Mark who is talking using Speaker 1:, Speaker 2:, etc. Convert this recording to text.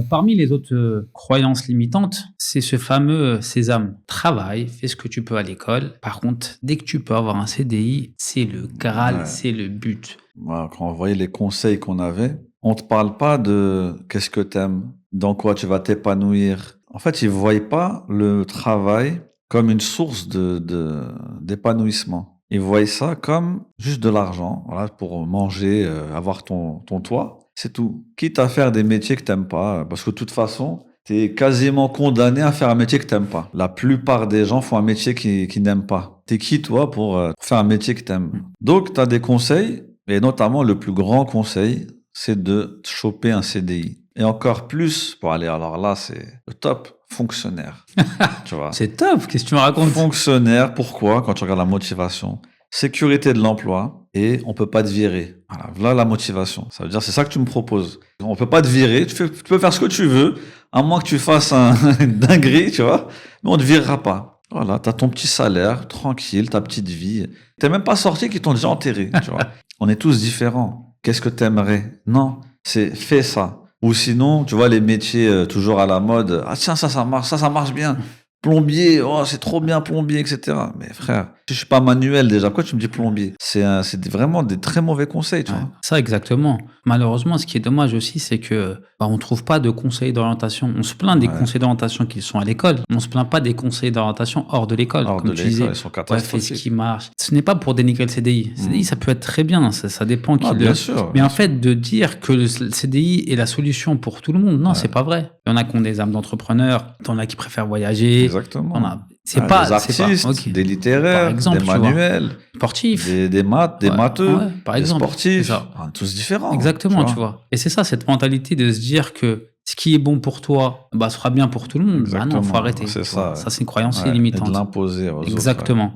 Speaker 1: Parmi les autres croyances limitantes, c'est ce fameux sésame. Travaille, fais ce que tu peux à l'école. Par contre, dès que tu peux avoir un CDI, c'est le Graal,
Speaker 2: Ouais.
Speaker 1: c'est le but.
Speaker 2: Moi, quand on voyait les conseils qu'on avait, on te parle pas de qu'est-ce que t'aimes, dans quoi tu vas t'épanouir. En fait, ils voyaient pas le travail comme une source d'épanouissement. Ils voyaient ça comme juste de l'argent, voilà, pour manger, avoir ton toit. C'est tout. Quitte à faire des métiers que t'aimes pas, parce que de toute façon, t'es quasiment condamné à faire un métier que t'aimes pas. La plupart des gens font un métier qu'ils n'aiment pas. T'es qui, toi, pour faire un métier que t'aimes? Donc, t'as des conseils, et notamment le plus grand conseil, c'est de choper un CDI. Et encore plus, pour aller, alors là, c'est le top, fonctionnaire. Tu vois.
Speaker 1: C'est top, qu'est-ce que tu me racontes?
Speaker 2: Fonctionnaire, pourquoi? Quand tu regardes la motivation, sécurité de l'emploi et on peut pas te virer. Voilà la motivation. Ça veut dire c'est ça que tu me proposes. On peut pas te virer, tu peux faire ce que tu veux, à moins que tu fasses une dinguerie, tu vois, mais on te virera pas. Voilà, t'as ton petit salaire, tranquille, ta petite vie. T'es même pas sorti qu'ils t'ont déjà enterré, tu vois. On est tous différents. Qu'est-ce que t'aimerais? Non, c'est fais ça. Ou sinon, tu vois, les métiers toujours à la mode. Ah tiens, ça marche bien. Plombier, oh, c'est trop bien plombier, etc. Mais frère, je suis pas manuel déjà. Pourquoi tu me dis plombier? C'est vraiment des très mauvais conseils, tu
Speaker 1: Ouais,
Speaker 2: vois.
Speaker 1: ça exactement. Malheureusement, ce qui est dommage aussi, c'est que on trouve pas de conseils d'orientation. On se plaint des
Speaker 2: Ouais.
Speaker 1: conseils d'orientation qui sont à l'école. On se plaint pas des conseils d'orientation hors de l'école.
Speaker 2: Hors
Speaker 1: Comme
Speaker 2: de
Speaker 1: tu
Speaker 2: l'école,
Speaker 1: disais,
Speaker 2: ils sont
Speaker 1: ouais, fais ce
Speaker 2: catastrophiques.
Speaker 1: qui marche. Ce n'est pas pour dénigrer le CDI. Le CDI, ça peut être très bien. Ça dépend qui
Speaker 2: Ah,
Speaker 1: le.
Speaker 2: bien sûr.
Speaker 1: Mais
Speaker 2: bien
Speaker 1: en
Speaker 2: sûr.
Speaker 1: fait, de dire que le CDI est la solution pour tout le monde, non,
Speaker 2: Ouais.
Speaker 1: c'est pas vrai. Il y en a qui ont des âmes d'entrepreneurs, t'en as qui préfèrent voyager.
Speaker 2: Exactement.
Speaker 1: C'est
Speaker 2: Ah,
Speaker 1: pas,
Speaker 2: des
Speaker 1: c'est pas,
Speaker 2: artistes,
Speaker 1: ok.
Speaker 2: des
Speaker 1: Par
Speaker 2: littéraires,
Speaker 1: exemple,
Speaker 2: des
Speaker 1: tu vois,
Speaker 2: manuels,
Speaker 1: sportif.
Speaker 2: des maths, des
Speaker 1: Ouais,
Speaker 2: matheux,
Speaker 1: ouais, par
Speaker 2: des
Speaker 1: exemple, c'est
Speaker 2: sportifs.
Speaker 1: ça.
Speaker 2: On est tous différents, tu
Speaker 1: Exactement, tu
Speaker 2: vois.
Speaker 1: vois. Et c'est ça, cette mentalité de se dire que ce qui est bon pour toi, sera bien pour tout le monde. Bah non, faut
Speaker 2: Exactement.
Speaker 1: arrêter,
Speaker 2: C'est
Speaker 1: tu vois.
Speaker 2: ça.
Speaker 1: Ça, c'est une croyance
Speaker 2: Ouais. Et de
Speaker 1: limitante.
Speaker 2: l'imposer aux autres. Ouais.
Speaker 1: Exactement.